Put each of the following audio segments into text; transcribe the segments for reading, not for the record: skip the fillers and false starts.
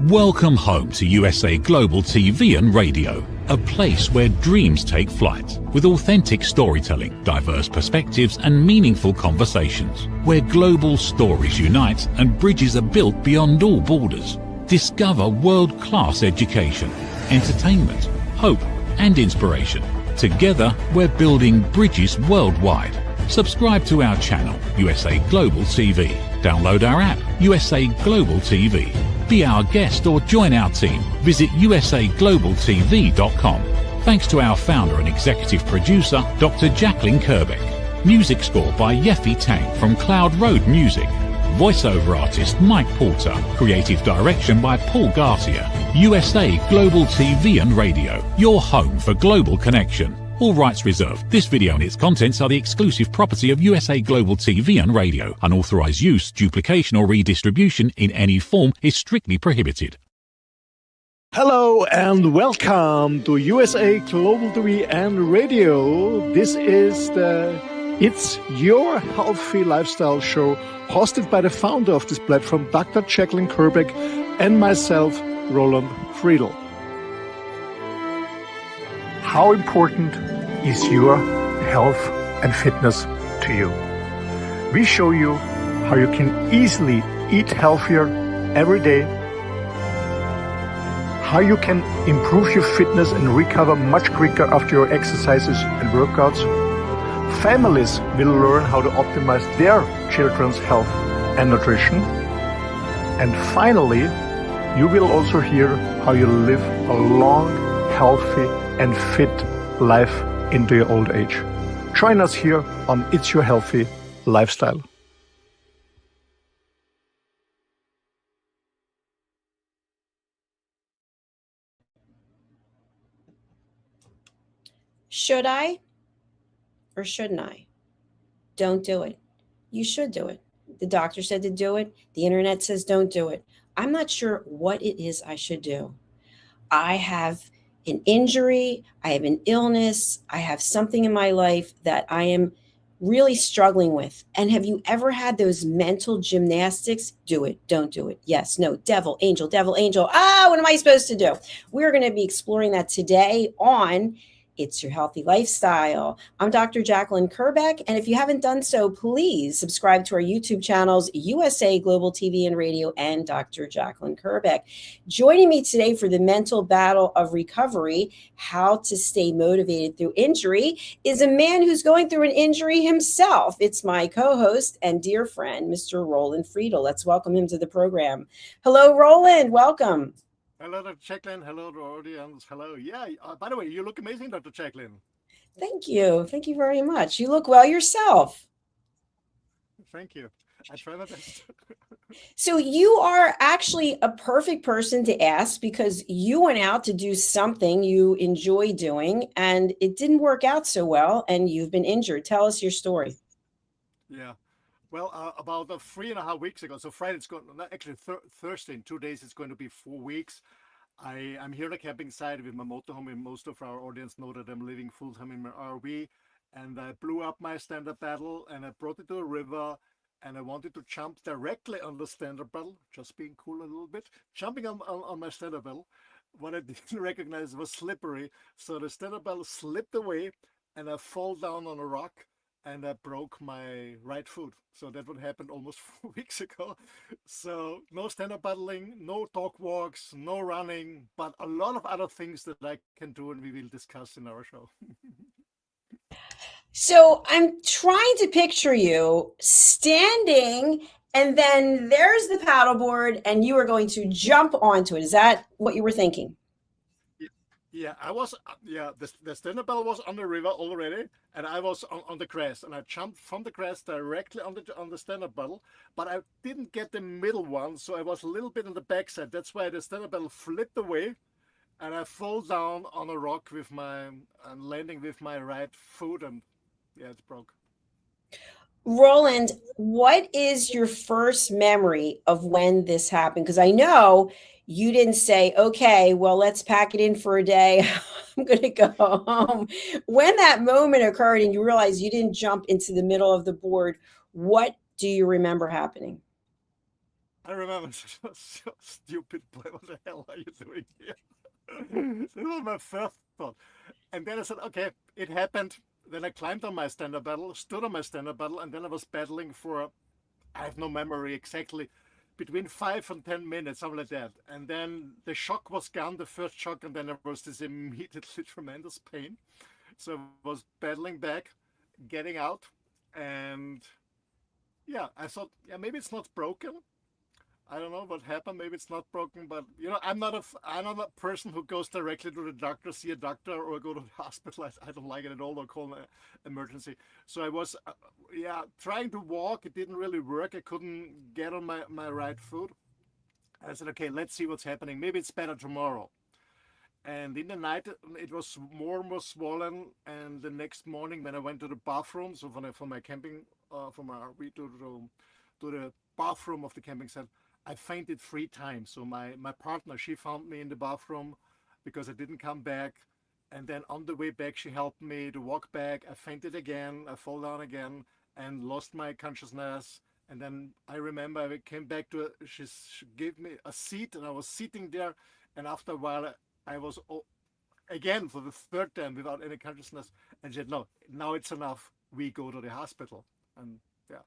Welcome home to USA Global TV and Radio, a place where dreams take flight, with authentic storytelling, diverse perspectives and meaningful conversations, where global stories unite and bridges are built beyond all borders. Discover world-class education, entertainment, hope and inspiration. Together, we're building bridges worldwide. Subscribe to our channel, USA Global TV. Download our app, USA Global TV. Be our guest or join our team. Visit usaglobaltv.com. Thanks to our founder and executive producer, Dr. Jacalyn KERBECK. Music score by Yeffy Tang from Cloud Road Music. Voiceover artist Mike Porter. Creative direction by Paul Garcia. USA Global TV and Radio. Your home for global connection. All rights reserved. This video and its contents are the exclusive property of USA Global TV and Radio. Unauthorized use, duplication or redistribution in any form is strictly prohibited. Hello and welcome to USA Global TV and Radio. This is It's Your Healthy Lifestyle Show, hosted by the founder of this platform, Dr. Jacalyn KERBECK, and myself, Roland Friedl. How important is your health and fitness to you? We show you how you can easily eat healthier every day, how you can improve your fitness and recover much quicker after your exercises and workouts. Families will learn how to optimize their children's health and nutrition. And finally, you will also hear how you live a long, healthy and fit life into your old age. Join us here on It's Your Healthy Lifestyle. Should I or shouldn't I? Don't do it. You should do it. The doctor said to do it. The internet says don't do it. I'm not sure what it is I should do. I have an injury, I have an illness, I have something in my life that I am really struggling with. And have you ever had those mental gymnastics? Do it, don't do it. Yes, no, devil, angel, what am I supposed to do? We're going to be exploring that today on It's Your Healthy Lifestyle. I'm Dr. Jacalyn KERBECK, and if you haven't done so, please subscribe to our YouTube channels, USA Global TV and Radio, and Dr. Jacalyn KERBECK. Joining me today for the mental battle of recovery, how to stay motivated through injury, is a man who's going through an injury himself. It's my co-host and dear friend, Mr. Roland Friedl. Let's welcome him to the program. Hello, Roland. Welcome. Hello, Dr. Jacalyn. Hello, the audience. Hello. Yeah, by the way, you look amazing, Dr. Jacalyn. Thank you. Thank you very much. You look well yourself. Thank you. I try my best. So you are actually a perfect person to ask because you went out to do something you enjoy doing and it didn't work out so well and you've been injured. Tell us your story. Yeah. Well, about 3.5 weeks ago, so Friday, it's going, actually Thursday, in 2 days, it's going to be 4 weeks. I'm here on a camping site with my motorhome, and most of our audience know that I'm living full-time in my RV, and I blew up my stand-up paddle, and I brought it to a river, and I wanted to jump directly on the stand-up paddle, just being cool a little bit, jumping on my stand-up paddle. What I didn't recognize was slippery, so the stand-up paddle slipped away, and I fall down on a rock, and I broke my right foot. So that would happen almost 4 weeks ago. So no stand-up paddling, no dog walks, no running, but a lot of other things that I can do and we will discuss in our show. So I'm trying to picture you standing and then there's the paddleboard and you are going to jump onto it. Is that what you were thinking? Yeah, I was, the stand-up paddle was on the river already, and I was on the grass, and I jumped from the grass directly on the stand-up paddle, but I didn't get the middle one, so I was a little bit on the backside. That's why the stand-up paddle flipped away, and I fall down on a rock with landing with my right foot, and yeah, it broke. Roland, what is your first memory of when this happened? Because I know you didn't say, okay, well, let's pack it in for a day. I'm going to go home. When that moment occurred and you realized you didn't jump into the middle of the board, what do you remember happening? I remember it was so stupid. Boy, what the hell are you doing here? This was my first thought. And then I said, okay, it happened. Then I climbed on my stand-up paddle, stood on my stand-up paddle, and then I was paddling for, I have no memory exactly, between 5 and 10 minutes, something like that. And then the shock was gone, the first shock, and then there was this immediately tremendous pain. So I was paddling back, getting out, and yeah, I thought, yeah, maybe it's not broken. I don't know what happened. Maybe it's not broken, but I'm not a person who goes directly to the doctor, see a doctor, or go to the hospital. I don't like it at all, or call an emergency. So I was, trying to walk. It didn't really work. I couldn't get on my right foot. I said, okay, let's see what's happening. Maybe it's better tomorrow. And in the night, it was more and more swollen. And the next morning, when I went to the bathroom, so for my camping, from our RV to the bathroom of the camping site, I fainted 3 times. So my partner, she found me in the bathroom because I didn't come back. And then on the way back, she helped me to walk back. I fainted again. I fell down again and lost my consciousness. And then I remember I came back to her. She gave me a seat, and I was sitting there. And after a while, I was again for the 3rd time without any consciousness. And she said, no, now it's enough. We go to the hospital. And yeah,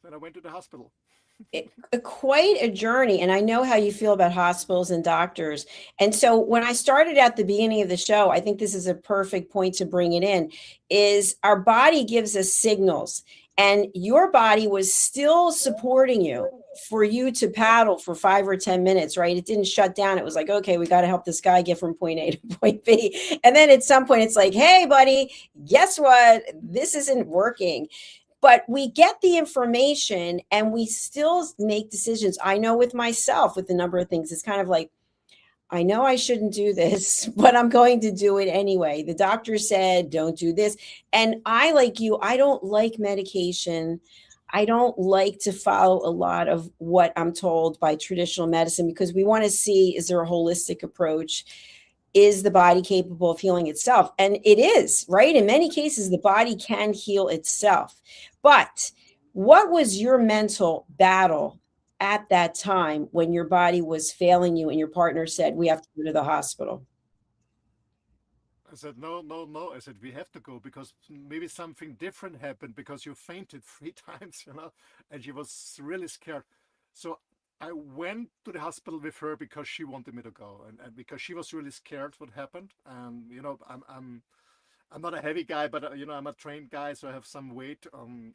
then I went to the hospital. Quite a journey. And I know how you feel about hospitals and doctors. And so when I started at the beginning of the show, I think this is a perfect point to bring it in, is our body gives us signals. And your body was still supporting you for you to paddle for 5 or 10 minutes, right? It didn't shut down. It was like, okay, we got to help this guy get from point A to point B. And then at some point, it's like, hey, buddy, guess what? This isn't working. But we get the information and we still make decisions. I know with myself, with the number of things, it's kind of like, I know I shouldn't do this, but I'm going to do it anyway. The doctor said, don't do this. And I, like you, I don't like medication. I don't like to follow a lot of what I'm told by traditional medicine, because we want to see, is there a holistic approach? Is the body capable of healing itself? And it is, right? In many cases, the body can heal itself. But what was your mental battle at that time when your body was failing you and your partner said, we have to go to the hospital? I said, no, no, no. I said, we have to go because maybe something different happened because you fainted 3 times, and she was really scared. So I went to the hospital with her because she wanted me to go, and because she was really scared what happened. And I'm not a heavy guy, but I'm a trained guy, so I have some weight. I'm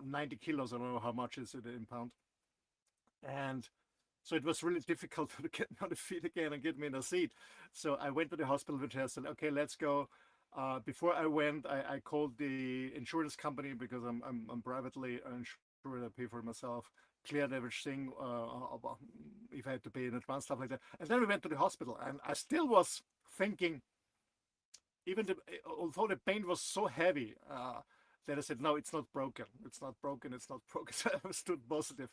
90 kilos. I don't know how much is it in pound. And so it was really difficult to get me on the feet again and get me in a seat. So I went to the hospital with her. I said, okay, let's go. Before I went, I called the insurance company because I'm privately insured. I pay for it myself. Cleared everything, if I had to pay in advance, stuff like that. And then we went to the hospital, and I still was thinking, although the pain was so heavy, that I said, no, it's not broken. It's not broken. It's not broken. So I stood positive.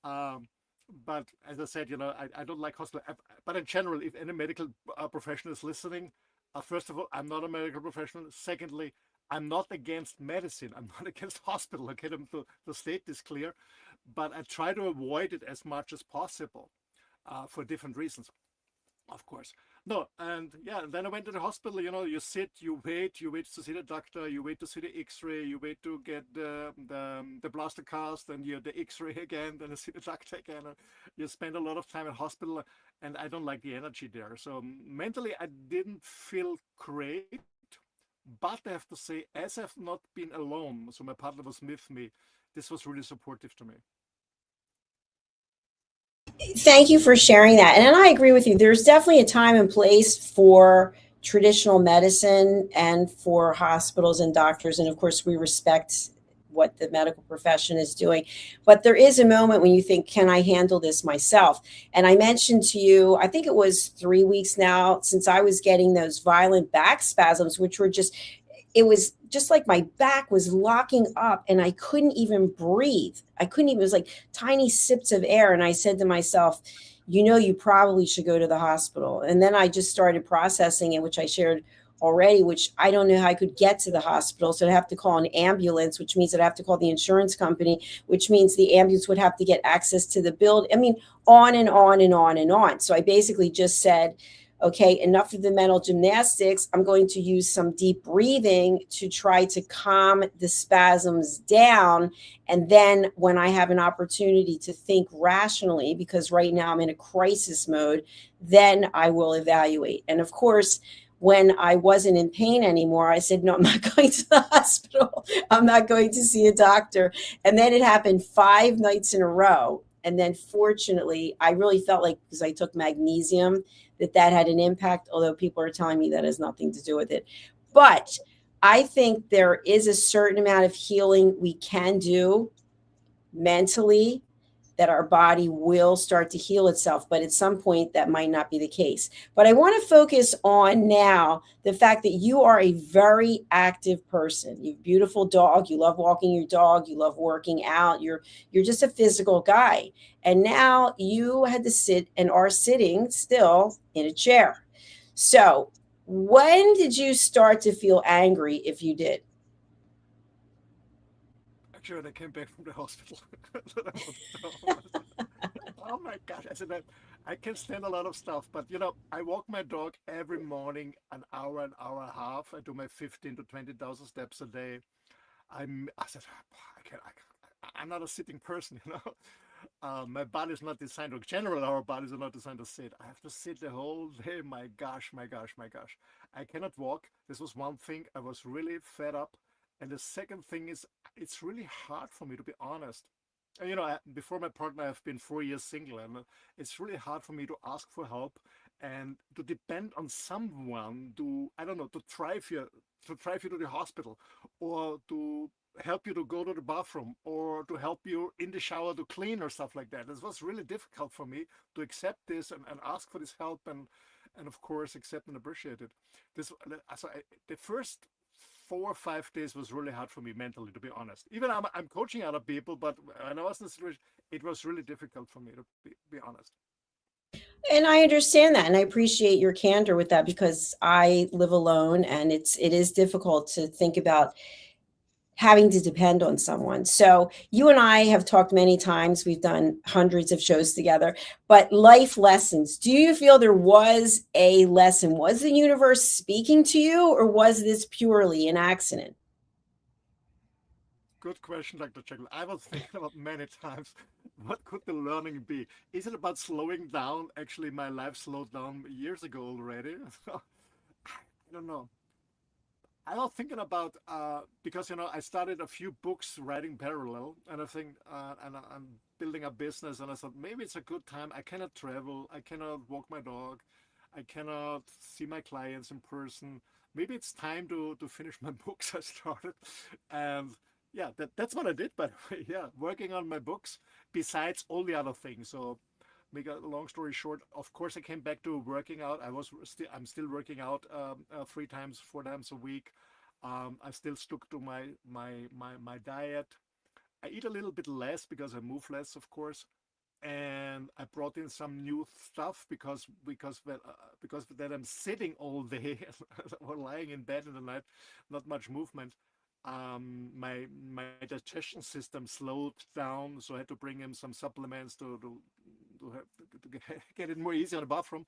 But as I said, I don't like hospital. But in general, if any medical professional is listening, first of all, I'm not a medical professional. Secondly, I'm not against medicine. I'm not against hospital. Okay, to state this clear. But I try to avoid it as much as possible for different reasons, of course. No, and yeah, then I went to the hospital. You sit, you wait to see the doctor, you wait to see the X-ray, you wait to get the blaster cast, and the X-ray again, then you see the doctor again. And you spend a lot of time in hospital, and I don't like the energy there. So mentally, I didn't feel great. But I have to say, as I've not been alone, so my partner was with me, this was really supportive to me. Thank you for sharing that. And I agree with you. There's definitely a time and place for traditional medicine and for hospitals and doctors. And of course, we respect what the medical profession is doing. But there is a moment when you think, can I handle this myself? And I mentioned to you, I think it was 3 weeks now since I was getting those violent back spasms, which were it was just like my back was locking up and I couldn't even breathe. It was like tiny sips of air. And I said to myself, you probably should go to the hospital. And then I just started processing it, which I shared already, which I don't know how I could get to the hospital. So I'd have to call an ambulance, which means I'd have to call the insurance company, which means the ambulance would have to get access to the building. I mean, on and on and on and on. So I basically just said, okay, enough of the mental gymnastics. I'm going to use some deep breathing to try to calm the spasms down. And then when I have an opportunity to think rationally, because right now I'm in a crisis mode, then I will evaluate. And of course, when I wasn't in pain anymore, I said, no, I'm not going to the hospital. I'm not going to see a doctor. And then it happened 5 nights in a row. And then fortunately, I really felt like, because I took magnesium, that had an impact, although people are telling me that has nothing to do with it. But I think there is a certain amount of healing we can do mentally that our body will start to heal itself. But at some point, that might not be the case. But I want to focus on now the fact that you are a very active person. You have a beautiful dog. You love walking your dog. You love working out. You're just a physical guy. And now you had to sit and are sitting still in a chair. So when did you start to feel angry, if you did? Actually, when I came back from the hospital. Oh my gosh. I said that I can stand a lot of stuff, but I walk my dog every morning an hour and a half. I do my 15 to 20,000 steps a day. I said, I'm not a sitting person, my body's not designed, or generally our bodies are not designed to sit. I have to sit the whole day. My gosh, my gosh, my gosh. I cannot walk. This was one thing. I was really fed up. And the second thing is, it's really hard for me, to be honest. And, before my partner, I've been 4 years single, and it's really hard for me to ask for help and to depend on someone to, I don't know, to drive you to the hospital, or to help you to go to the bathroom, or to help you in the shower to clean, or stuff like that. It was really difficult for me to accept this and ask for this help, and of course accept and appreciate it. The first 4 or 5 days was really hard for me mentally, to be honest. Even I'm coaching other people, but when I was in the situation, it was really difficult for me, to be honest. And I understand that, and I appreciate your candor with that, because I live alone, and it is difficult to think about having to depend on someone. So you and I have talked many times. We've done hundreds of shows together, but life lessons. Do you feel there was a lesson? Was the universe speaking to you, or was this purely an accident? Good question, Dr. Jacalyn. I was thinking about many times, what could the learning be? Is it about slowing down? Actually, my life slowed down years ago already. So, I don't know. I was thinking about, because I started a few books writing parallel, and I think and I'm building a business, and I thought maybe it's a good time. I cannot travel, I cannot walk my dog, I cannot see my clients in person. Maybe it's time to finish my books I started, and yeah, that's what I did. By the way, yeah, working on my books besides all the other things. So, make a long story short, of course I came back to working out. I'm still working out 3 times, 4 times a week. I still stuck to my diet. I eat a little bit less because I move less, of course, and I brought in some new stuff because that I'm sitting all day or lying in bed in the night, not much movement. My digestion system slowed down, so I had to bring in some supplements to get it more easy on the bathroom.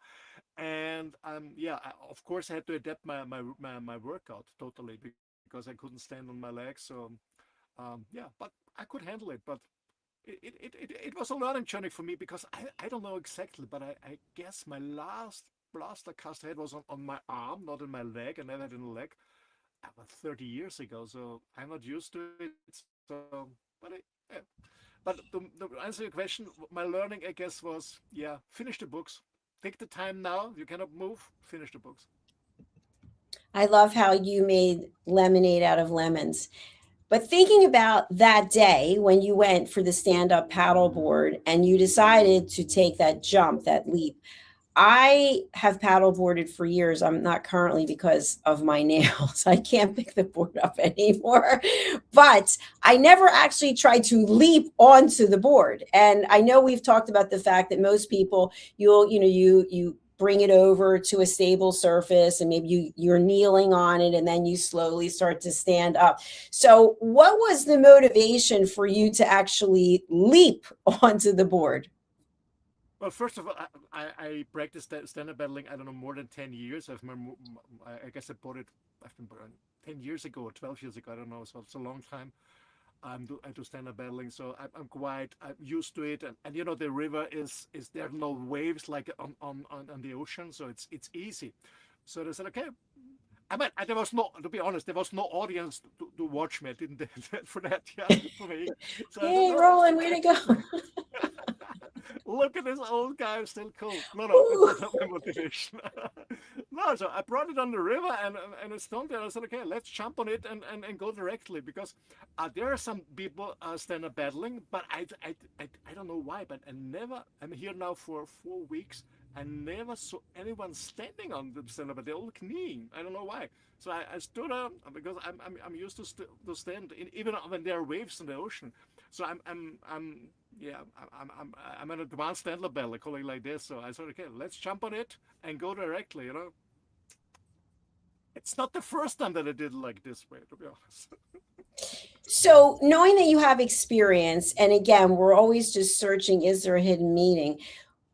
And yeah, of course I had to adapt my workout totally, because I couldn't stand on my legs. So yeah, but I could handle it. But it was a learning journey for me, because I don't know exactly, but I guess my last blaster cast head was on my arm, not in my leg. I never had it in the leg about 30 years ago, so I'm not used to it. So, yeah. But to answer your question, my learning, I guess, was, yeah, finish the books. Take the time now. You cannot move. Finish the books. I love how you made lemonade out of lemons. But thinking about that day when you went for the stand-up paddleboard and you decided to take that jump, that leap, I have paddleboarded for years. I'm not currently because of my nails. I can't pick the board up anymore. But I never actually tried to leap onto the board. And I know we've talked about the fact that most people, you bring it over to a stable surface, and maybe you're kneeling on it, and then you slowly start to stand up. So what was the motivation for you to actually leap onto the board? Well, first of all, I practiced stand-up paddling, I don't know, more than 10 years. I guess I bought it, I've been 10 years ago or 12 years ago, I don't know, so it's a long time. I do stand-up paddling, so I'm quite used to it. And you know, the river is there are no waves like on the ocean, so it's easy. So they said, okay. I mean, there was no, to be honest, there was no audience to watch me. I didn't for that, yeah, for me. So I said, Yay, no, Roland, way to go. look at this old guy, still cool. No, that Ooh. was not my motivation. No, so I brought it on the river and it's down there. I said, okay, let's jump on it and go directly, because there are some people stand-up paddling, but I don't know why, but I'm here now for 4 weeks. I never saw anyone standing on the stand-up, but they're all kneeling. I don't know why. So I stood up because I'm used to stand even when there are waves in the ocean. So I'm an advanced stand-up paddler, calling it like this. So I said, okay, let's jump on it and go directly. You know, it's not the first time that I did it like this way, to be honest. So knowing that you have experience, and again, we're always just searching, is there a hidden meaning?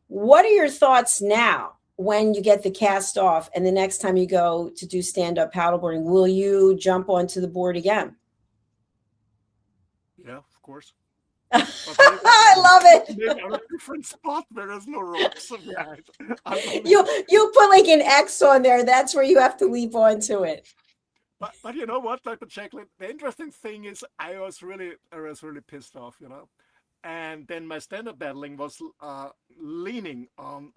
What are your thoughts now when you get the cast off and the next time you go to do stand-up paddleboarding? Will you jump onto the board again? Yeah, of course. I love it. Maybe on a different spot where there's no ropes. You put like an X on there. That's where you have to leap onto it. But you know what, Dr. Jacalyn, the interesting thing is I was really pissed off, you know. And then my stand-up paddling was leaning on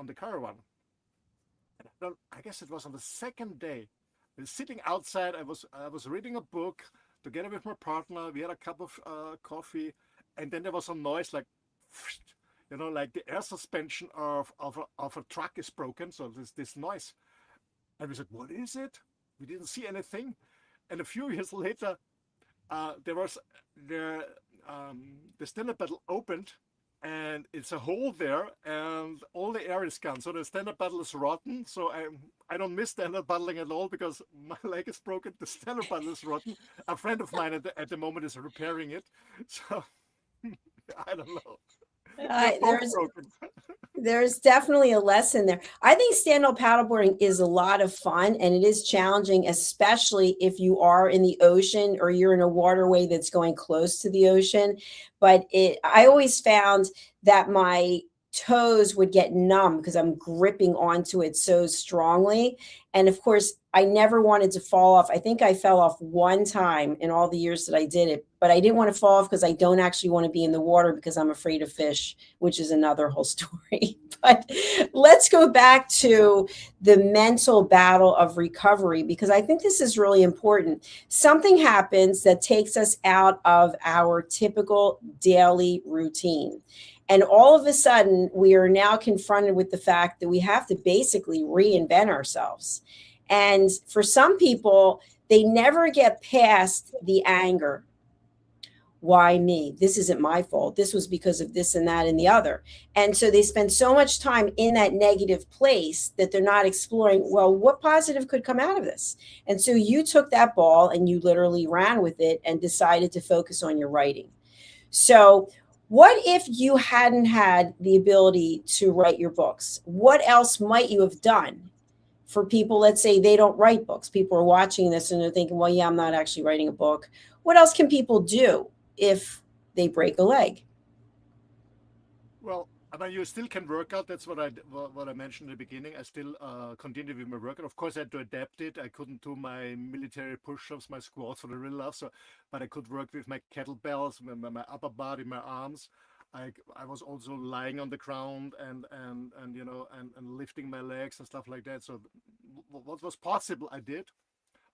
the caravan. And I guess it was on the second day. I was sitting outside. I was reading a book together with my partner. We had a cup of coffee, and then there was a noise like, you know, like the air suspension of a truck is broken. So there's this noise, and we said, "What is it?" We didn't see anything, and a few years later, the stand-up paddle opened, and it's a hole there, and all the air is gone. So the stand-up paddle is rotten. So I don't miss stand-up paddling at all because my leg is broken. The stand-up paddle is rotten. A friend of mine at the moment is repairing it. So I don't know. There's definitely a lesson there. I think stand-up paddleboarding is a lot of fun, and it is challenging, especially if you are in the ocean or you're in a waterway that's going close to the ocean. But I always found that my toes would get numb because I'm gripping onto it so strongly. And of course, I never wanted to fall off. I think I fell off one time in all the years that I did it, but I didn't want to fall off because I don't actually want to be in the water because I'm afraid of fish, which is another whole story. But let's go back to the mental battle of recovery, because I think this is really important. Something happens that takes us out of our typical daily routine. And all of a sudden, we are now confronted with the fact that we have to basically reinvent ourselves. And for some people, they never get past the anger. Why me? This isn't my fault. This was because of this and that and the other. And so they spend so much time in that negative place that they're not exploring, well, what positive could come out of this? And so you took that ball and you literally ran with it and decided to focus on your writing. So what if you hadn't had the ability to write your books? What else might you have done? For people, let's say they don't write books. People are watching this and they're thinking, well, yeah, I'm not actually writing a book. What else can people do if they break a leg? Well, I mean, you still can work out. That's what I mentioned in the beginning. I still continue with my workout. Of course, I had to adapt it. I couldn't do my military push-ups, my squats for the real love. So, but I could work with my kettlebells, my upper body, my arms. I was also lying on the ground and you know and lifting my legs and stuff like that. So, what was possible, I did,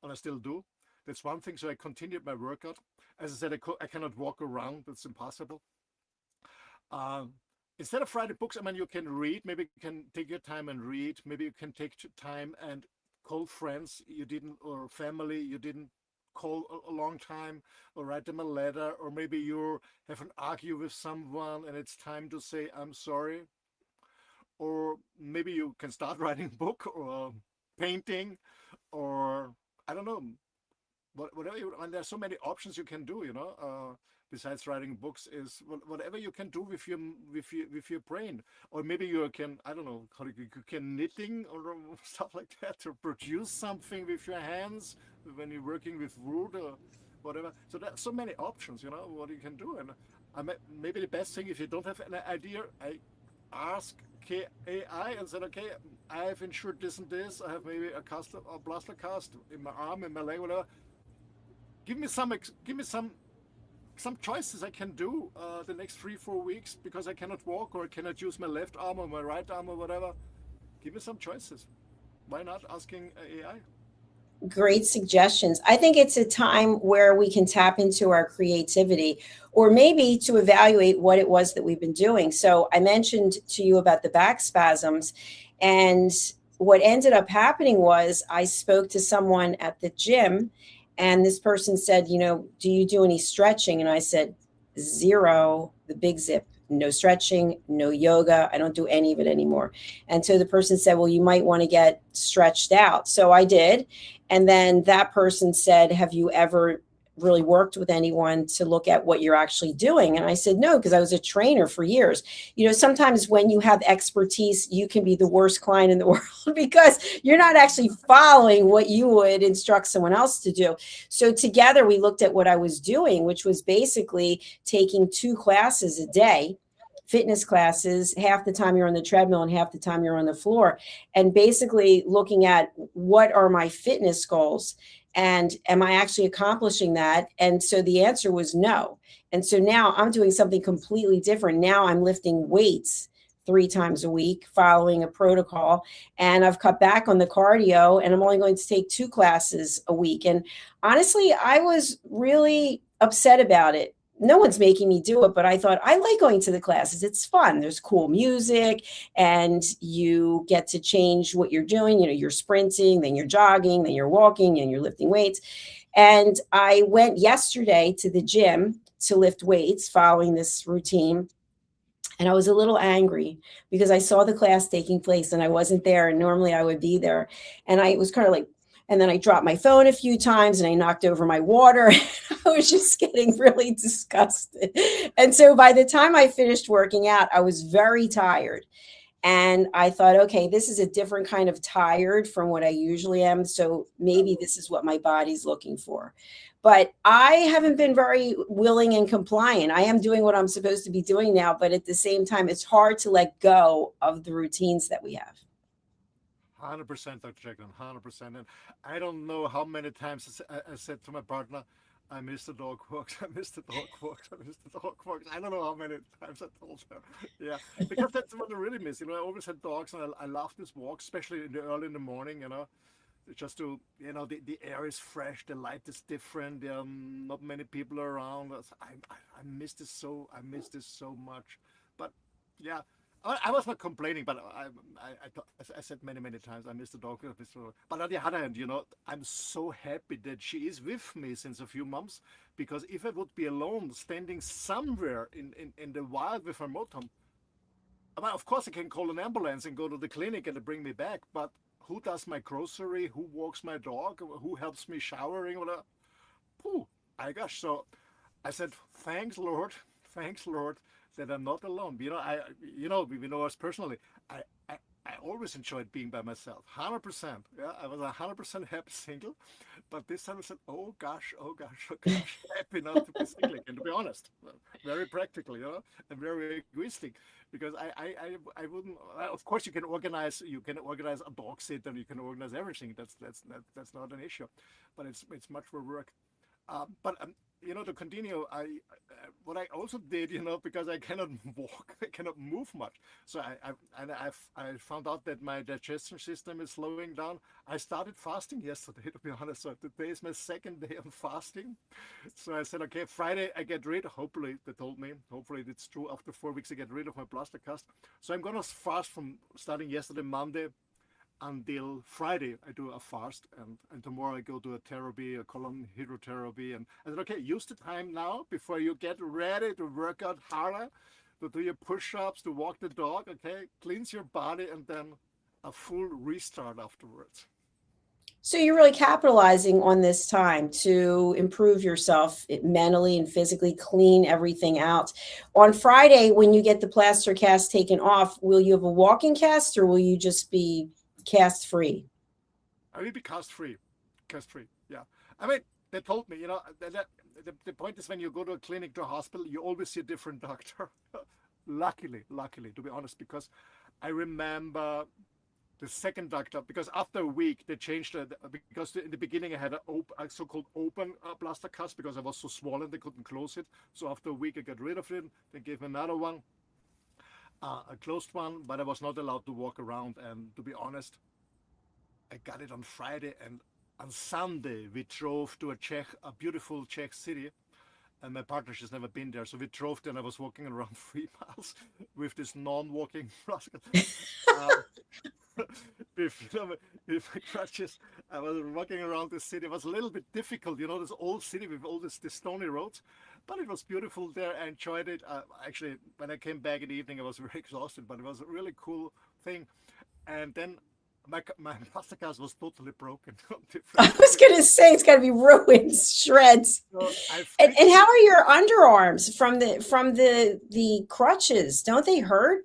and I still do. That's one thing. So I continued my workout. As I said, I cannot walk around. That's impossible. Instead of writing books, I mean, you can read. Maybe you can take your time and read. Maybe you can take time and call friends you didn't, or family you didn't call a long time, or write them a letter, or maybe you have an argue with someone and it's time to say I'm sorry. or maybe you can start writing a book or painting, or I don't know, whatever you. And there's so many options you can do, besides writing books, is whatever you can do with your brain, or maybe you can, I don't know, you can knitting or stuff like that, to produce something with your hands when you're working with wood or whatever. So there's so many options, what you can do. And maybe the best thing, if you don't have an idea, I ask AI and said, okay, I have insured this and this. I have maybe a plaster cast in my arm, in my leg, whatever. Give me some choices I can do the next 3-4 weeks, because I cannot walk or I cannot use my left arm or my right arm or whatever. Give me some choices. Why not asking AI? Great suggestions. I think it's a time where we can tap into our creativity, or maybe to evaluate what it was that we've been doing. So I mentioned to you about the back spasms, and what ended up happening was I spoke to someone at the gym, and this person said, do you do any stretching? And I said, zero, the big zip. No stretching, no yoga. I don't do any of it anymore. And so the person said, well, you might want to get stretched out. So I did. And then that person said, have you ever really worked with anyone to look at what you're actually doing? And I said, no, because I was a trainer for years. Sometimes when you have expertise, you can be the worst client in the world because you're not actually following what you would instruct someone else to do. So together we looked at what I was doing, which was basically taking 2 classes a day, fitness classes. Half the time you're on the treadmill and half the time you're on the floor, and basically looking at what are my fitness goals and am I actually accomplishing that? And so the answer was no. And so now I'm doing something completely different. Now I'm lifting weights 3 times a week, following a protocol, and I've cut back on the cardio, and I'm only going to take 2 classes a week. And honestly, I was really upset about it. No one's making me do it, but I thought, I like going to the classes. It's fun. There's cool music and you get to change what you're doing. You're sprinting, then you're jogging, then you're walking, and you're lifting weights. And I went yesterday to the gym to lift weights following this routine. And I was a little angry because I saw the class taking place and I wasn't there. And normally I would be there. And I was kind of like, and then I dropped my phone a few times and I knocked over my water. I was just getting really disgusted. And so by the time I finished working out, I was very tired. And I thought, okay, this is a different kind of tired from what I usually am. So maybe this is what my body's looking for. But I haven't been very willing and compliant. I am doing what I'm supposed to be doing now. But at the same time, it's hard to let go of the routines that we have. 100%, Dr. Jacalyn, 100%. And I don't know how many times I said to my partner, I miss the dog walks, I miss the dog walks, I miss the dog walks. I don't know how many times I told her. Yeah, because that's what I really miss. I always had dogs, and I love this walk, especially early in the morning, just to, the air is fresh, the light is different, there are not many people around. I miss this so much. But yeah, I was not complaining, but I said many times I miss the dog. But on the other hand, I'm so happy that she is with me since a few months, because if I would be alone, standing somewhere in the wild with her motorhome, of course I can call an ambulance and go to the clinic and they bring me back. But who does my grocery? Who walks my dog? Who helps me showering? Whatever. Gosh. So I said, thanks, Lord, that I'm not alone. We know us personally. I always enjoyed being by myself, 100%. Yeah, I was 100% happy single, but this time I said, oh gosh, happy not to be single again. To be honest, very practical, and very egoistic, because I wouldn't. Of course, you can organize a dog sitter, and you can organize everything. That's not an issue, but it's much more work. But to continue, what I also did, because I cannot walk, I cannot move much. So I found out that my digestion system is slowing down. I started fasting yesterday, to be honest. So today is my 2nd day of fasting. So I said, okay, Friday I get rid. Hopefully, they told me. Hopefully it's true. After 4 weeks, I get rid of my plaster cast. So I'm gonna fast from starting yesterday, Monday, until Friday. I do a fast, and tomorrow I go to a therapy, a colon hydrotherapy, and I said, okay, use the time now before you get ready to work out harder, to do your push-ups, to walk the dog, okay, cleanse your body, and then a full restart afterwards. So you're really capitalizing on this time to improve yourself mentally and physically, clean everything out. On Friday, when you get the plaster cast taken off, will you have a walking cast or will you just be cast free? I will be cast free, yeah. I mean, they told me, the point is when you go to a clinic, to a hospital, you always see a different doctor. luckily, to be honest, because I remember the second doctor, because after a week they changed it, because in the beginning I had a so-called open plaster cast because I was so swollen they couldn't close it. So after a week I got rid of it. They gave me another one, a closed one, but I was not allowed to walk around. And to be honest, I got it on Friday, and on Sunday we drove to a beautiful Czech city. And my partner, she's never been there. So we drove there and I was walking around 3 miles with this non-walking plaster. with my crutches. I was walking around the city. It was a little bit difficult, this old city with all this stony roads, but it was beautiful there. I enjoyed it. Actually, when I came back in the evening, I was very exhausted, but it was a really cool thing. And then my pasta cast was totally broken. I was going to say it's got to be ruined, shreds. So and how are your underarms from the crutches? Don't they hurt?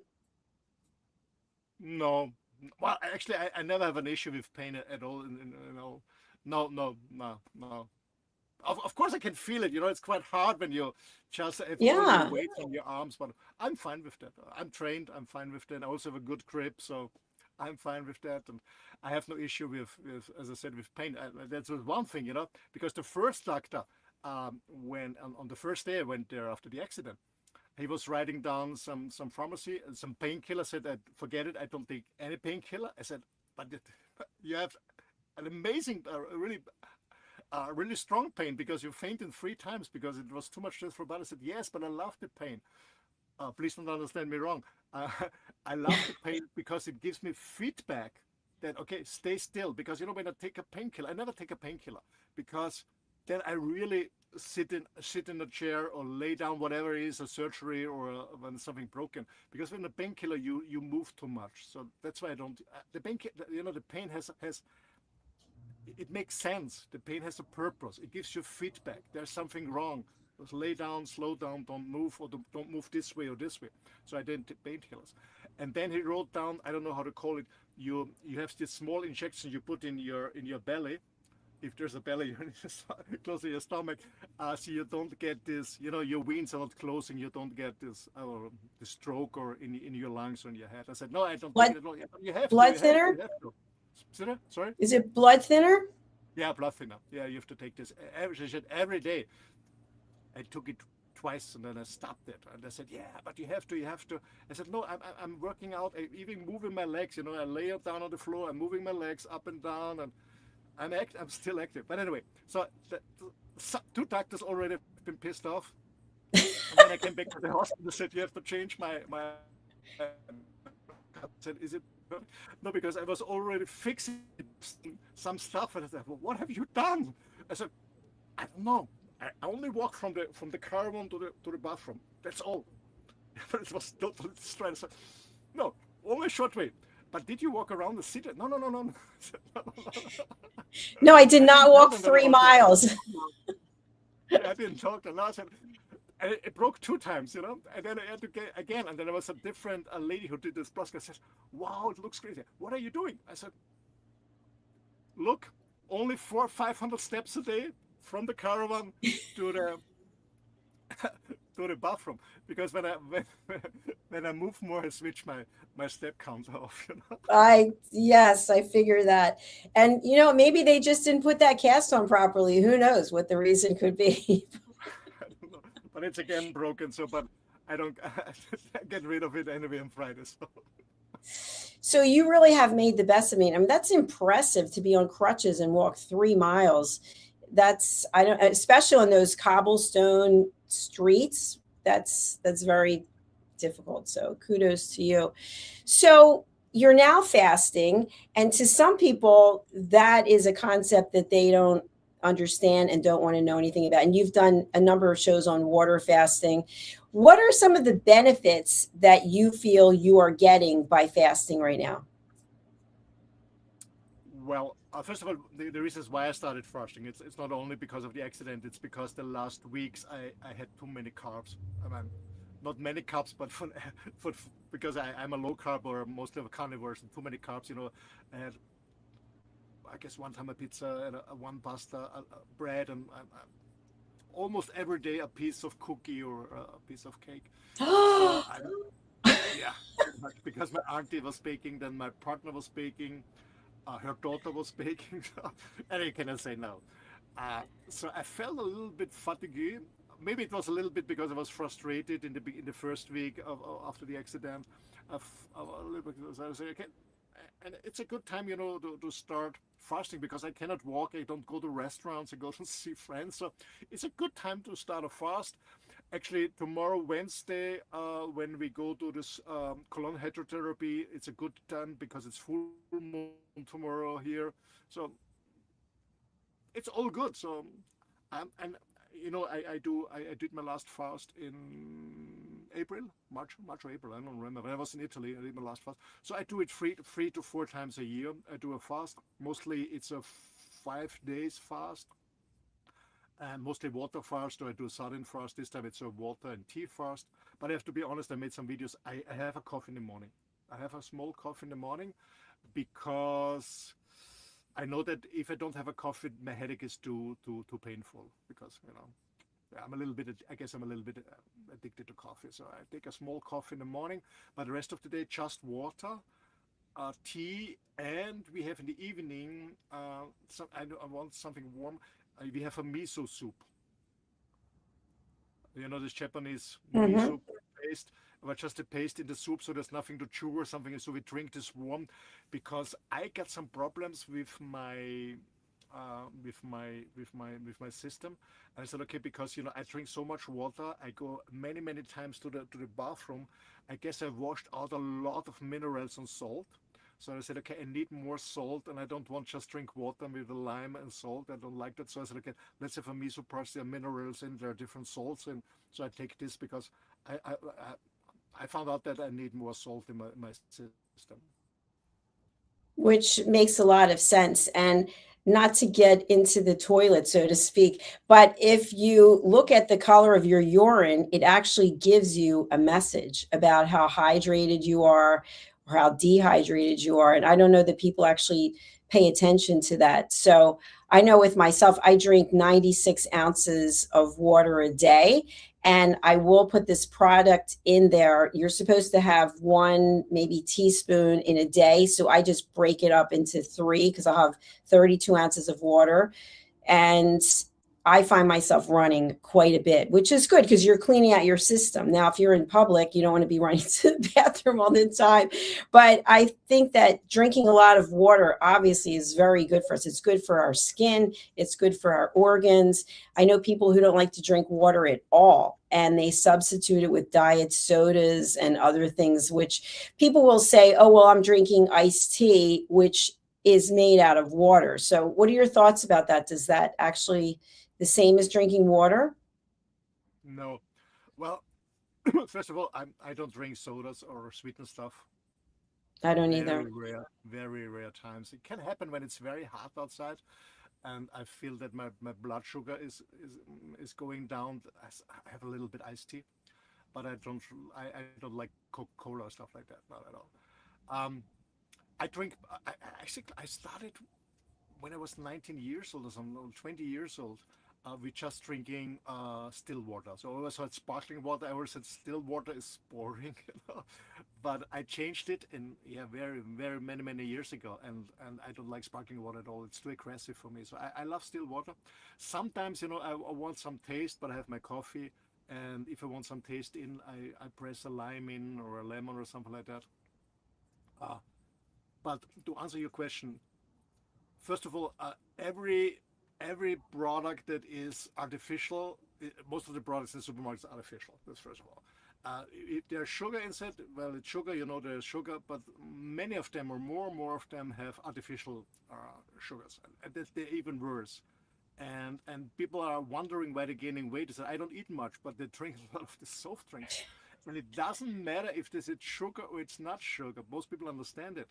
No. Well, actually, I never have an issue with pain at all. No. Of course, I can feel it. It's quite hard when you just have all the weight on your arms, but I'm fine with that. I'm trained. I'm fine with that. I also have a good grip, so I'm fine with that, and I have no issue with as I said, with pain. That's one thing, because the first doctor, when on the first day I went there after the accident, he was writing down some pharmacy and some painkiller. Said, forget it, I don't take any painkiller. I said, but you have an amazing, really strong pain because you fainted 3 times because it was too much stress for body. I said, yes, but I love the pain. Please don't understand me wrong. I love the pain because it gives me feedback that, okay, stay still. Because, when I take a painkiller, I never take a painkiller because then I really sit in a chair or lay down, whatever it is, a surgery or when something broken. Because when the painkiller, you move too much. So that's why I don't. The painkiller, the pain has. It makes sense. The pain has a purpose. It gives you feedback. There's something wrong. Just lay down, slow down, don't move, or don't move this way or this way. So I didn't take painkillers. And then he wrote down, I don't know how to call it. You have this small injection you put in your belly. If there's a belly close to your stomach, so you don't get this, your veins are not closing, you don't get this the stroke or in your lungs or in your head. I said, no, I don't think it. You have blood thinner? Sorry? Is it blood thinner? Yeah, blood thinner. Yeah, you have to take this every day. I took it twice and then I stopped it. And I said, yeah, but you have to. I said, no, I'm working out, I'm even moving my legs. I lay it down on the floor, I'm moving my legs up and down, and I'm still active. But anyway, so 2 doctors already have been pissed off. And then I came back to the hospital, said, you have to change my I said, is it? No, because I was already fixing some stuff. And I said, well, what have you done? I said, I don't know. I only walked from the caravan to the bathroom. That's all. But it was totally strange. No, only a short way. But did you walk around the city? No. No, I did not walk 3 miles. I didn't talk to her. And it broke 2 times, and then I had to get again. And then there was a different lady who did this plus. I said, wow, it looks crazy. What are you doing? I said, look, only 400 or 500 steps a day from the caravan to the bathroom, because when I move more, I switch my step count off. Yes, I figure that. And maybe they just didn't put that cast on properly. Who knows what the reason could be? I don't know. But it's again broken. But I don't get rid of it anyway on Friday. So you really have made the best of it. I mean, that's impressive to be on crutches and walk 3 miles. That's especially on those cobblestone streets. That's very difficult. So kudos to you. So you're now fasting, and to some people that is a concept that they don't understand and don't want to know anything about. And you've done a number of shows on water fasting. What are some of the benefits that you feel you are getting by fasting right now? Well, first of all, the reasons why I started fasting, it's not only because of the accident, it's because the last weeks I had too many carbs. I mean, not many carbs, but for because I'm a low carb or mostly a carnivore, so too many carbs. I had, I guess, one time a pizza and one pasta, bread, and almost every day a piece of cookie or a piece of cake. So yeah, pretty much because my auntie was baking, then my partner was baking, her daughter was baking, so, and I cannot say no. So I felt a little bit fatigued. Maybe it was a little bit because I was frustrated in the first week after the accident. A little bit because I was like, okay, and it's a good time, to start fasting because I cannot walk. I don't go to restaurants. I go to see friends. So it's a good time to start a fast. Actually, tomorrow, Wednesday, when we go to this colon hydrotherapy, it's a good time because it's full moon tomorrow here. So it's all good. So, and I did my last fast in April, March or April. I don't remember. When I was in Italy, I did my last fast. So I do it three to four times a year. I do a fast. Mostly it's a 5 days fast. And mostly water fast, or I do a sardine fast. This time it's a water and tea fast. But I have to be honest, I made some videos. I have a coffee in the morning. I have a small coffee in the morning because I know that if I don't have a coffee, my headache is too painful because I'm a little bit. I guess I'm a little bit addicted to coffee. So I take a small coffee in the morning, but the rest of the day just water, tea, and we have in the evening. I want something warm. We have a miso soup. This Japanese Mm-hmm. miso paste, but just a paste in the soup, so there's nothing to chew or something. So we drink this warm, because I got some problems with my with my system. And I said, okay, because I drink so much water, I go many times to the bathroom. I guess I washed out a lot of minerals and salt. So I said, okay, I need more salt, and I don't want just drink water with the lime and salt. I don't like that. So I said, okay, let's have a miso paste. There are minerals in there, are different salts, and so I take this because I found out that I need more salt in my system. Which makes a lot of sense. And not to get into the toilet, so to speak, but if you look at the color of your urine, it actually gives you a message about how hydrated you are or how dehydrated you are. And I don't know that people actually pay attention to that. So I know with myself, I drink 96 ounces of water a day. And I will put this product in there. You're supposed to have one, maybe teaspoon in a day. So I just break it up into three because I'll have 32 ounces of water. And I find myself running quite a bit, which is good because you're cleaning out your system. Now, if you're in public, you don't want to be running to the bathroom all the time. But I think that drinking a lot of water obviously is very good for us. It's good for our skin. It's good for our organs. I know people who don't like to drink water at all, and they substitute it with diet sodas and other things, which people will say, oh, well, I'm drinking iced tea, which is made out of water. So what are your thoughts about that? Does that actually the same as drinking water? No, well, first of all, I don't drink sodas or sweetened stuff. I don't either. Very rare times. It can happen when it's very hot outside, and I feel that my blood sugar is going down. I have a little bit iced tea, but I don't like Coca-Cola or stuff like that. Not at all. Um, I drink. I started when I was 19 years old or something, or 20 years old. We just drinking still water. So I always had sparkling water. I always said still water is boring, But I changed it in very many years ago, and I don't like sparkling water at all. It's too aggressive for me. So I love still water. Sometimes I want some taste, but I have my coffee, and if I want some taste in, I press a lime in or a lemon or something like that. Uh, but to answer your question, first of all, every product that is artificial, most of the products in supermarkets are artificial. That's first of all. If there's sugar inside, well, it's sugar. There's sugar, but many of them, or more and more of them, have artificial sugars, and they're even worse. And people are wondering why they're gaining weight. They say, I don't eat much, but they drink a lot of the soft drinks. And it doesn't matter if this is sugar or it's not sugar. Most people understand it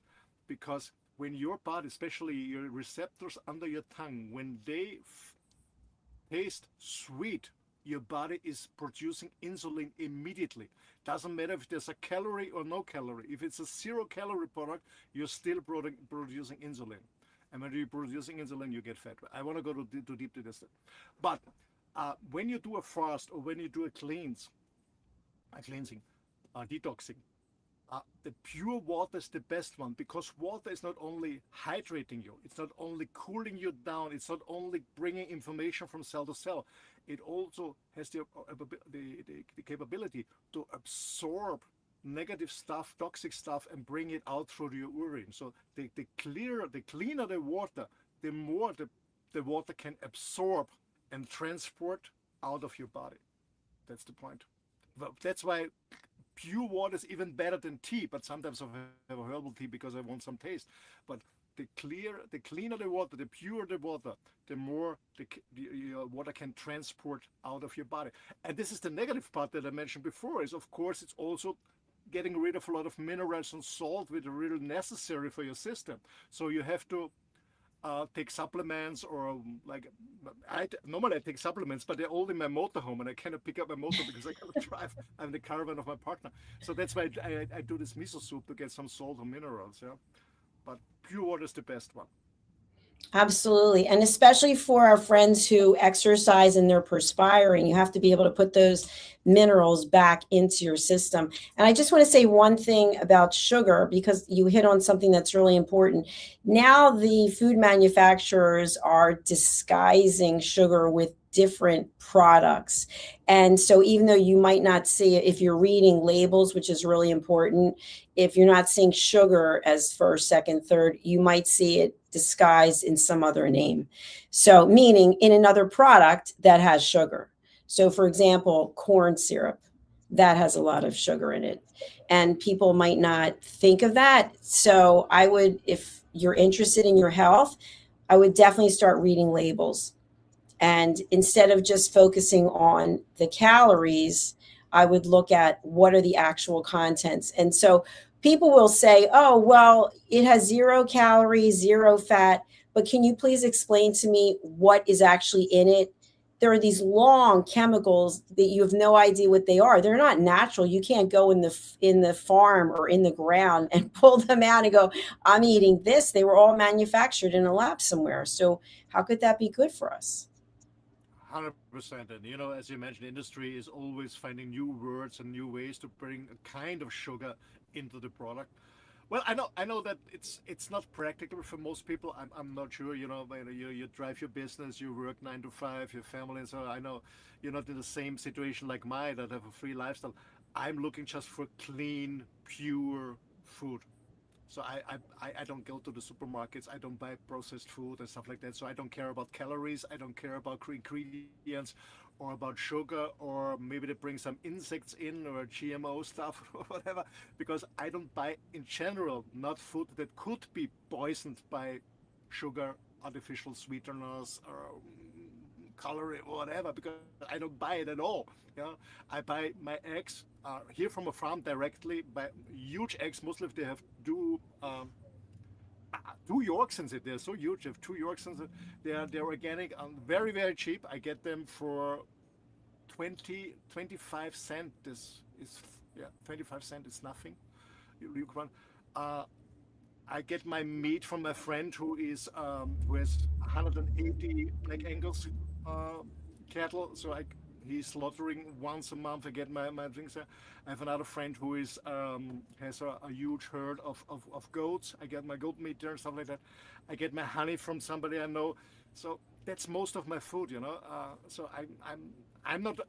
because when your body, especially your receptors under your tongue, when they taste sweet, your body is producing insulin immediately. Doesn't matter if there's a calorie or no calorie. If it's a 0-calorie product, you're still producing insulin. And when you're producing insulin, you get fat. I want to go too deep to this. But when you do a fast or when you do a cleansing, detoxing, the pure water is the best one because water is not only hydrating you, it's not only cooling you down, it's not only bringing information from cell to cell, it also has the capability to absorb negative stuff, toxic stuff, and bring it out through your urine. So the cleaner the water, the more the water can absorb and transport out of your body. That's the point. But that's why pure water is even better than tea, but sometimes I have a herbal tea because I want some taste. But the cleaner the water, the purer the water, the more your water can transport out of your body. And this is the negative part that I mentioned before, is of course it's also getting rid of a lot of minerals and salt which are really necessary for your system. So you have to take supplements, or like normally I take supplements, but they're all in my motorhome and I cannot pick up my motor because I cannot drive. I'm the caravan of my partner. So that's why I do this miso soup to get some salt or minerals. Yeah, but pure water is the best one. Absolutely. And especially for our friends who exercise and they're perspiring, you have to be able to put those minerals back into your system. And I just want to say one thing about sugar, because you hit on something that's really important. Now the food manufacturers are disguising sugar with different products. And so even though you might not see it, if you're reading labels, which is really important, if you're not seeing sugar as first, second, third, you might see it disguised in some other name. So meaning in another product that has sugar. So for example, corn syrup, that has a lot of sugar in it. And people might not think of that. So I would, if you're interested in your health, I would definitely start reading labels. And instead of just focusing on the calories, I would look at what are the actual contents. And so people will say, oh, well, it has 0 calories, 0 fat, but can you please explain to me what is actually in it? There are these long chemicals that you have no idea what they are. They're not natural. You can't go in the farm or in the ground and pull them out and go, I'm eating this. They were all manufactured in a lab somewhere. So how could that be good for us? 100%. And as you mentioned, industry is always finding new words and new ways to bring a kind of sugar into the product. Well, I know that it's not practical for most people. I'm not sure. You drive your business, you work 9 to 5, your family, and so I know you're not in the same situation like mine that have a free lifestyle. I'm looking just for clean, pure food. So I don't go to the supermarkets. I don't buy processed food and stuff like that. So I don't care about calories. I don't care about ingredients or about sugar, or maybe they bring some insects in or GMO stuff or whatever, because I don't buy in general not food that could be poisoned by sugar, artificial sweeteners, or calorie or whatever, because I don't buy it at all. I buy my eggs here from a farm directly, by huge eggs. Mostly if they have two Yorks in it. They're so huge. They have 2 Yorks in it. They're organic and very, very cheap. I get them for 25 cents. This is 25 cents is nothing. You can. I get my meat from my friend who has 180 Black Angus cattle. So he's slaughtering once a month. I get my things there. I have another friend who has a huge herd of goats. I get my goat meat there and stuff like that. I get my honey from somebody I know. So that's most of my food, So I'm not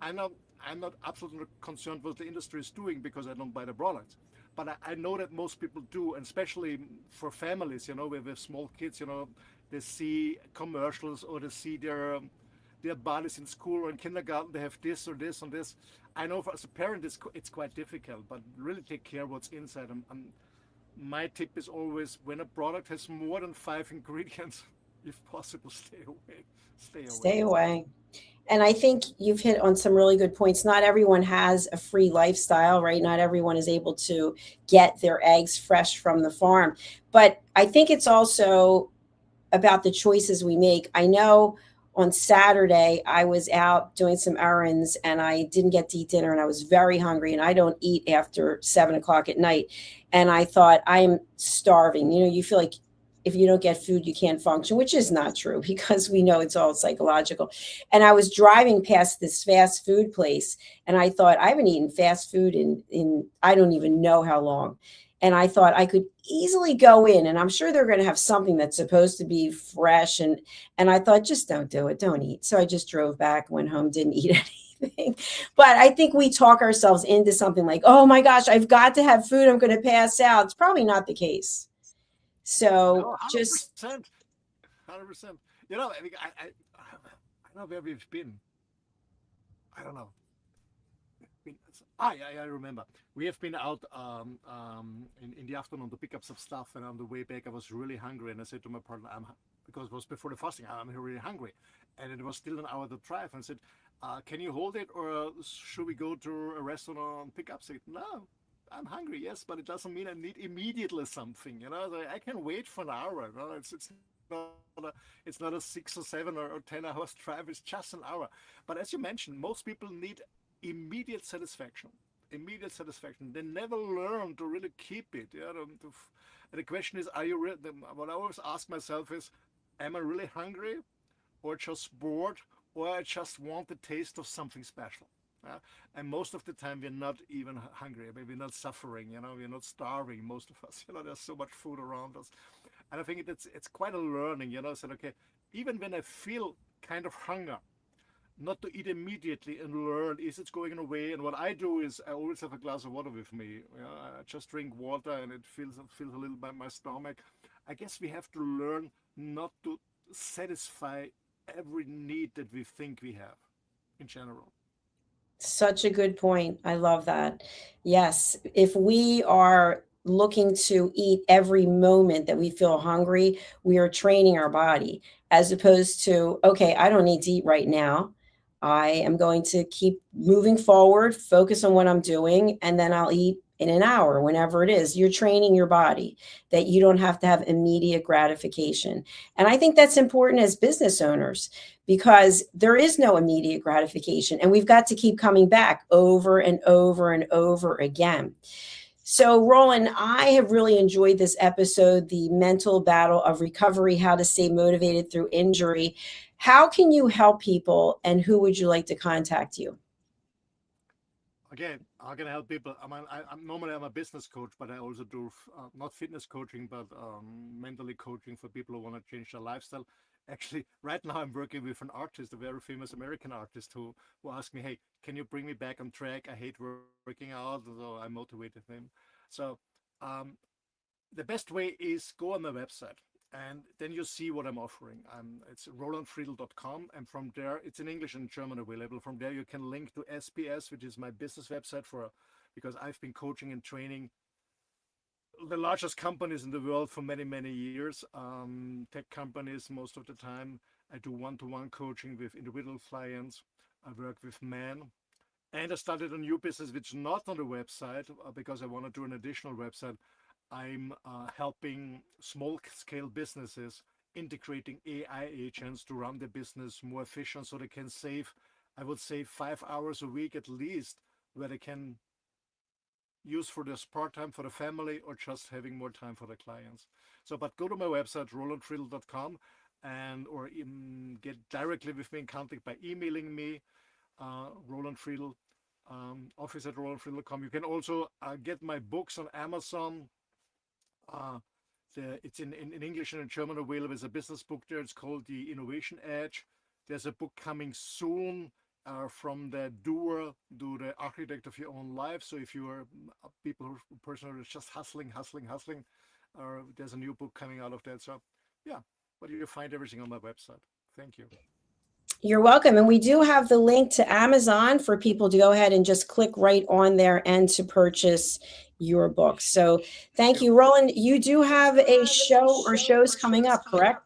absolutely concerned what the industry is doing, because I don't buy the products. But I know that most people do, and especially for families, with small kids, they see commercials, or they see their buddies in school or in kindergarten, they have this or this and this. I know as a parent it's quite difficult, but really take care what's inside. My tip is always, when a product has more than 5 ingredients, if possible, stay away. Stay away. Stay away. And I think you've hit on some really good points. Not everyone has a free lifestyle, right? Not everyone is able to get their eggs fresh from the farm. But I think it's also about the choices we make. I know on Saturday I was out doing some errands and I didn't get to eat dinner and I was very hungry, and I don't eat after 7 o'clock at night. And I thought, I am starving. You know, you feel like if you don't get food, you can't function, which is not true because we know it's all psychological. And I was driving past this fast food place and I thought, I haven't eaten fast food in I don't even know how long. And I thought I could easily go in, and I'm sure they're going to have something that's supposed to be fresh. And I thought, just don't do it. Don't eat. So I just drove back, went home, didn't eat anything. But I think we talk ourselves into something like, oh my gosh, I've got to have food. I'm going to pass out. It's probably not the case. So No, just 100%. 100%. You know, I mean, I know where we've been. I don't know. I remember. We have been out in the afternoon to pick up some stuff, and on the way back, I was really hungry, and I said to my partner, because it was before the fasting, I'm really hungry, and it was still an hour to drive, and I said, can you hold it, or should we go to a restaurant and pick up? I said, no, I'm hungry, yes, but it doesn't mean I need immediately something, you know. I can wait for an hour, you know? It's not a 6 or 7 or 10 hours drive, it's just an hour. But as you mentioned, most people need immediate satisfaction. Immediate satisfaction. They never learn to really keep it. Yeah? And the question is, are you really, what I always ask myself is, am I really hungry, or just bored, or I just want the taste of something special? And most of the time we're not even hungry. I mean, we're not suffering, you know, we're not starving, most of us. You know, there's so much food around us. And I think it's quite a learning, you know. I said, okay, even when I feel kind of hunger, not to eat immediately and learn, is it going away? And what I do is I always have a glass of water with me. You know, I just drink water and it feels a little by my stomach. I guess we have to learn not to satisfy every need that we think we have in general. such a good point. I love that. Yes, if we are looking to eat every moment that we feel hungry, we are training our body, as opposed to, okay, I don't need to eat right now. I am going to keep moving forward, focus on what I'm doing, and then I'll eat in an hour, whenever it is. You're training your body that you don't have to have immediate gratification. And I think that's important as business owners, because there is no immediate gratification, and we've got to keep coming back over and over and over again. So, Roland, I have really enjoyed this episode, The Mental Battle of Recovery, How to Stay Motivated Through Injury. How can you help people, and who would you like to contact you? Again, how can I help people? I'm normally I'm a business coach, but I also do not fitness coaching, but mentally coaching for people who want to change their lifestyle. Actually, right now I'm working with an artist, a very famous American artist, who asked me, "Hey, can you bring me back on track? I hate working out," so I motivated him. So um, the best way is go on my website, and then you see what I'm offering. It's rolandfriedl.com, and from there, it's in English and German available. From there, you can link to SPS, which is my business website because I've been coaching and training the largest companies in the world for many, many years. Tech companies, most of the time. I do one-to-one coaching with individual clients. I work with men. And I started a new business, which is not on the website because I want to do an additional website. I'm helping small scale businesses integrating AI agents to run their business more efficient, so they can save, I would say, 5 hours a week at least, where they can use for this part-time for the family or just having more time for the clients. So, but go to my website, rolandfriedl.com, or get directly with me in contact by emailing me, Roland Friedl, office at rolandfriedl.com. You can also get my books on Amazon. Uh, it's in English and in German available. There's a business book there. It's called The Innovation Edge. There's a book coming soon, from the doer to the architect of your own life. So if you are a person who is just hustling, there's a new book coming out of that. So yeah, but you find everything on my website. Thank you. You're welcome. And we do have the link to Amazon for people to go ahead and just click right on there and to purchase your book. So thank you, Roland. You do have a show or shows coming up, correct?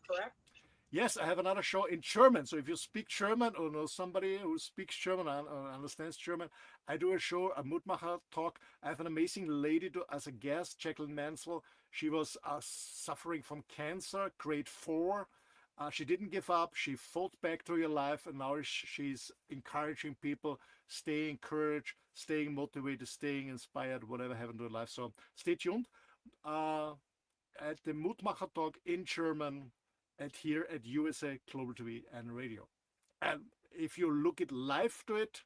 Yes, I have another show in German. So if you speak German or know somebody who speaks German and understands German, I do a show, a Mutmacher talk. I have an amazing lady as a guest, Jacalyn. She was suffering from cancer, grade 4. She didn't give up. She fought back through her life, and now she's encouraging people, staying encouraged, staying motivated, staying inspired, whatever happened to her life. So stay tuned at the Mutmacher talk in German here at USA Global TV and Radio. And if you look at live to it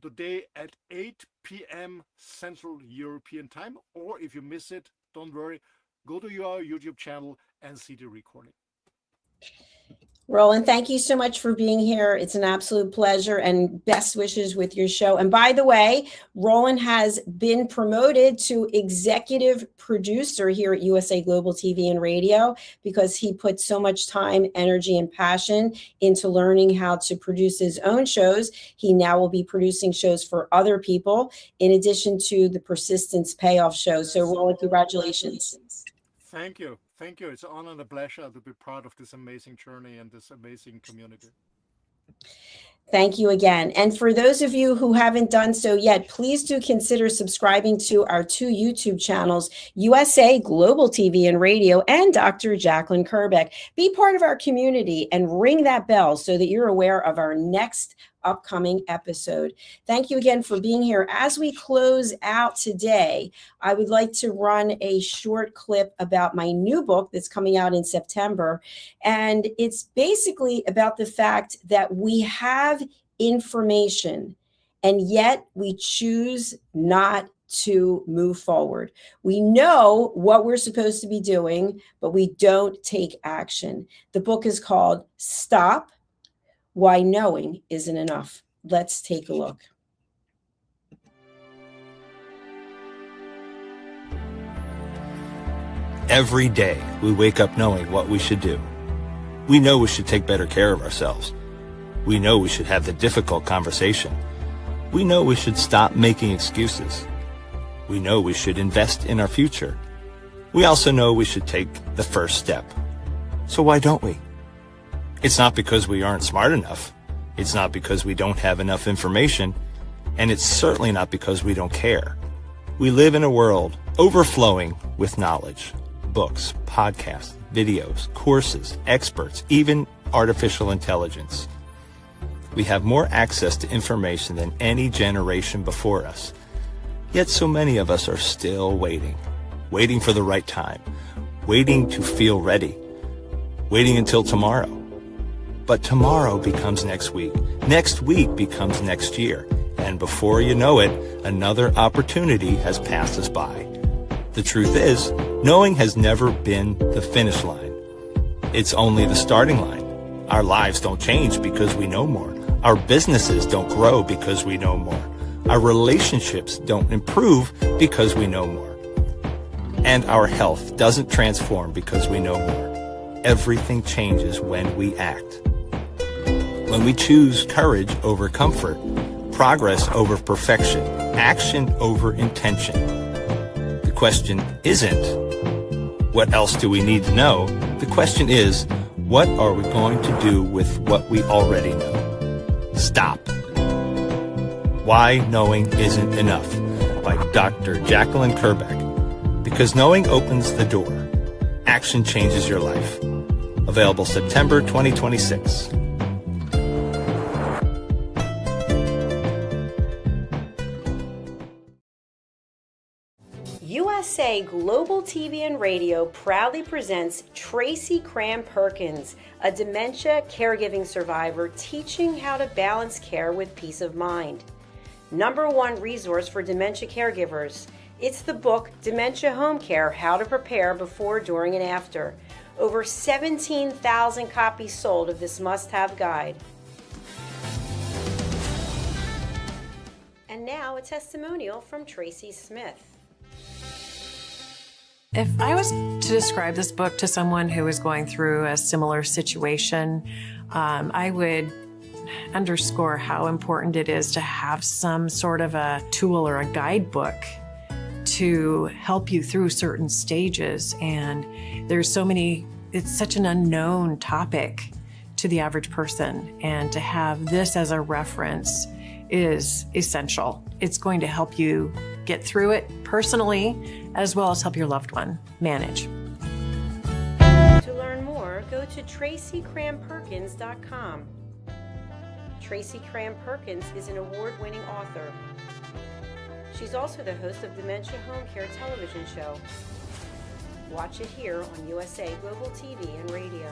today at 8 p.m. Central European Time, or if you miss it, don't worry, go to your YouTube channel and see the recording. Roland, thank you so much for being here. It's an absolute pleasure, and best wishes with your show. And by the way, Roland has been promoted to executive producer here at USA Global TV and Radio because he put so much time, energy, and passion into learning how to produce his own shows. He now will be producing shows for other people in addition to the Persistence Payoff show. So Roland, congratulations. Thank you. Thank you. It's an honor and a pleasure to be part of this amazing journey and this amazing community. Thank you again. And for those of you who haven't done so yet, please do consider subscribing to our 2 YouTube channels, USA Global TV and Radio and Dr. Jacalyn KERBECK. Be part of our community and ring that bell so that you're aware of our next upcoming episode. Thank you again for being here. As we close out today, I would like to run a short clip about my new book that's coming out in September. And it's basically about the fact that we have information and yet we choose not to move forward. We know what we're supposed to be doing, but we don't take action. The book is called Stop Why Knowing Isn't Enough. Let's take a look. Every day, we wake up knowing what we should do. We know we should take better care of ourselves. We know we should have the difficult conversation. We know we should stop making excuses. We know we should invest in our future. We also know we should take the first step. So why don't we? It's not because we aren't smart enough. It's not because we don't have enough information. And it's certainly not because we don't care. We live in a world overflowing with knowledge. Books, podcasts, videos, courses, experts, even artificial intelligence. We have more access to information than any generation before us. Yet so many of us are still waiting for the right time, waiting to feel ready, waiting until tomorrow. But tomorrow becomes next week becomes next year, and before you know it, another opportunity has passed us by. The truth is, knowing has never been the finish line. It's only the starting line. Our lives don't change because we know more. Our businesses don't grow because we know more. Our relationships don't improve because we know more. And our health doesn't transform because we know more. Everything changes when we act. When we choose courage over comfort, progress over perfection, action over intention. The question isn't, what else do we need to know? The question is, what are we going to do with what we already know? Stop. Why Knowing Isn't Enough by Dr. Jacalyn KERBECK. Because knowing opens the door. Action changes your life. Available September 2026. USA Global TV and Radio proudly presents Tracy Cram-Perkins, a dementia caregiving survivor teaching how to balance care with peace of mind. #1 resource for dementia caregivers. It's the book Dementia Home Care: How to Prepare Before, During, and After. Over 17,000 copies sold of this must-have guide. And now a testimonial from Tracy Smith. If I was to describe this book to someone who was going through a similar situation, I would underscore how important it is to have some sort of a tool or a guidebook to help you through certain stages. And there's so many, it's such an unknown topic. to the average person. And to have this as a reference is essential. It's going to help you get through it personally, as well as help your loved one manage. To learn more, go to TracyCramPerkins.com. Tracy Cram Perkins is an award-winning author. She's also the host of Dementia Home Care television show. Watch it here on USA Global TV and Radio.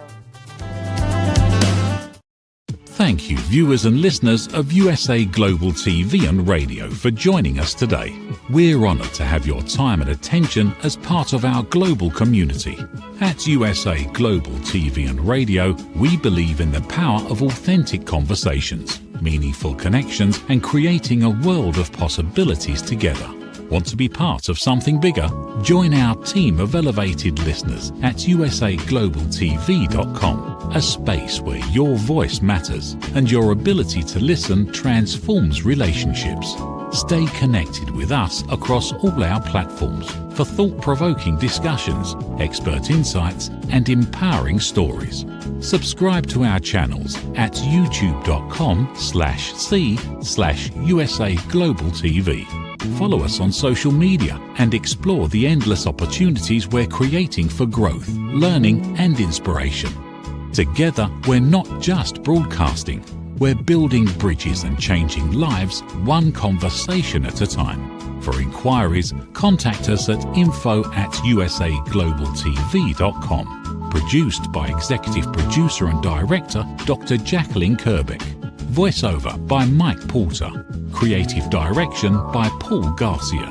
Thank you, viewers and listeners of USA Global TV and Radio, for joining us today. We're honoured to have your time and attention as part of our global community. At USA Global TV and Radio, we believe in the power of authentic conversations, meaningful connections, and creating a world of possibilities together. Want to be part of something bigger? Join our team of elevated listeners at usaglobaltv.com, a space where your voice matters and your ability to listen transforms relationships. Stay connected with us across all our platforms for thought-provoking discussions, expert insights, and empowering stories. Subscribe to our channels at youtube.com/c/usaglobaltv. Follow us on social media and explore the endless opportunities we're creating for growth, learning, and inspiration. Together, we're not just broadcasting, we're building bridges and changing lives one conversation at a time. For inquiries, contact us at info@usaglobaltv.com. Produced by Executive Producer and Director Dr. Jacalyn KERBECK. Voiceover by Mike Porter. Creative direction by Paul Garcia.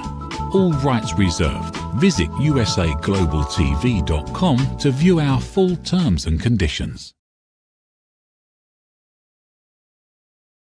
All rights reserved. Visit usaglobaltv.com to view our full terms and conditions.